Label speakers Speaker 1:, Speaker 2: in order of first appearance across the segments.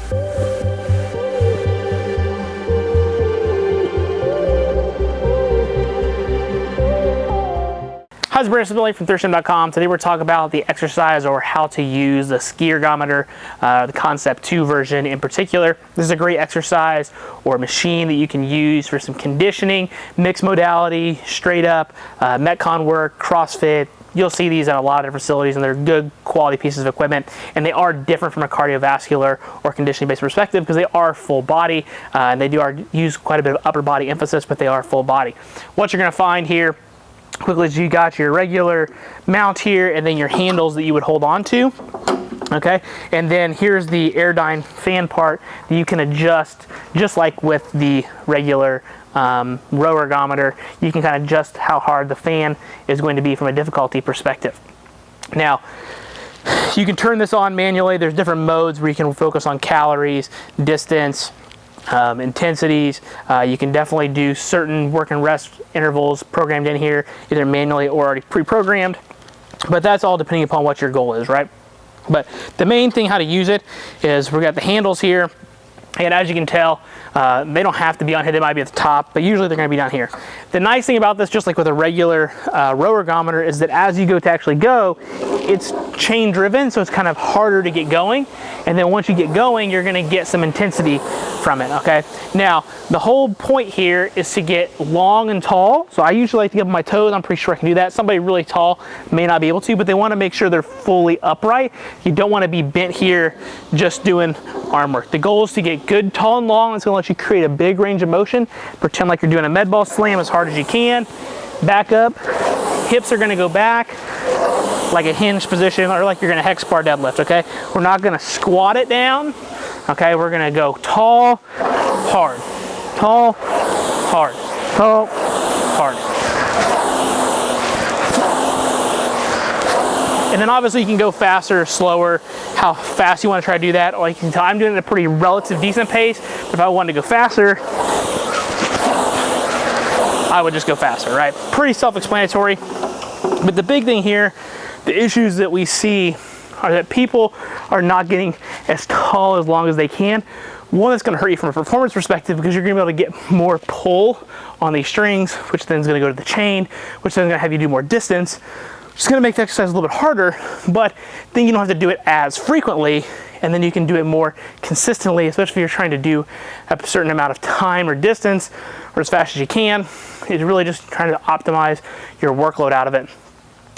Speaker 1: Hi, it's Brandon from ThirstGym.com. Today we're talking about the exercise or how to use the ski ergometer, the Concept 2 version in particular. This is a great exercise or machine that you can use for some conditioning, mixed modality, straight up, Metcon work, CrossFit. You'll see these at a lot of facilities, and they're good quality pieces of equipment, and they are different from a cardiovascular or conditioning based perspective because they are full body, and they use quite a bit of upper body emphasis, but they are full body. What you're going to find here quickly is you got your regular mount here and then your handles that you would hold on to. Okay, and then here's the Airdyne fan part that you can adjust just like with the regular row ergometer. You can kind of adjust how hard the fan is going to be from a difficulty perspective. Now, you can turn this on manually. There's different modes where you can focus on calories, distance, intensities. You can definitely do certain work and rest intervals programmed in here, either manually or already pre-programmed, but that's all depending upon what your goal is, right? But the main thing how to use it is we've got the handles here, and as you can tell, they don't have to be on here. They might be at the top, but usually they're going to be down here. The nice thing about this, just like with a regular row ergometer, is that as you go to actually go, it's chain driven, so it's kind of harder to get going. And then once you get going, you're going to get some intensity from it, okay? Now, the whole point here is to get long and tall. So I usually like to get on my toes. I'm pretty sure I can do that. Somebody really tall may not be able to, but they want to make sure they're fully upright. You don't want to be bent here just doing arm work. The goal is to get good, tall, and long. It's going to let you create a big range of motion. Pretend like you're doing a med ball slam as hard as you can. Back up. Hips are going to go back like a hinge position, or like you're going to hex bar deadlift, okay? We're not going to squat it down, okay? We're going to go tall, hard, tall, hard, tall, hard. And then obviously you can go faster or slower, how fast you want to try to do that, or you can tell I'm doing it at a pretty relative decent pace, but if I wanted to go faster, I would just go faster, right? Pretty self-explanatory. But the big thing here, the issues that we see are that people are not getting as tall as long as they can. One, that's going to hurt you from a performance perspective because you're going to be able to get more pull on these strings, which then is going to go to the chain, which then is going to have you do more distance. It's going to make the exercise a little bit harder, but then you don't have to do it as frequently, and then you can do it more consistently, especially if you're trying to do a certain amount of time or distance or as fast as you can. It's really just trying to optimize your workload out of it.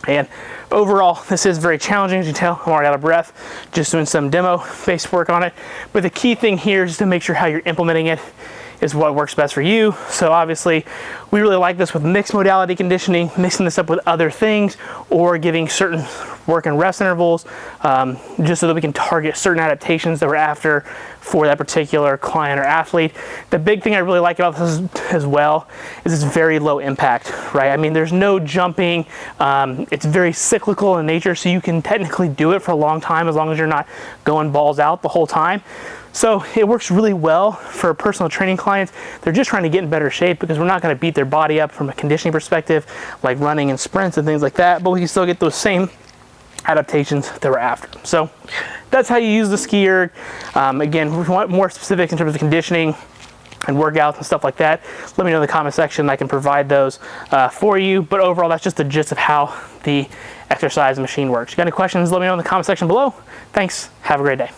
Speaker 1: And overall, this is very challenging. As you can tell, I'm already out of breath just doing some demo-based work on it. But the key thing here is to make sure how you're implementing it is what works best for you. So obviously, we really like this with mixed modality conditioning, mixing this up with other things, or giving certain work and rest intervals, just so that we can target certain adaptations that we're after for that particular client or athlete. The big thing I really like about this as well is it's very low impact, right? I mean, there's no jumping. It's very cyclical in nature, so you can technically do it for a long time as long as you're not going balls out the whole time. So it works really well for personal training clients. They're just trying to get in better shape because we're not going to beat their body up from a conditioning perspective, like running and sprints and things like that, but we can still get those same adaptations that we're after. So that's how you use the ski erg. Again, if you want more specifics in terms of conditioning and workouts and stuff like that, let me know in the comment section. I can provide those for you. But overall, that's just the gist of how the exercise machine works. If you got any questions, let me know in the comment section below. Thanks. Have a great day.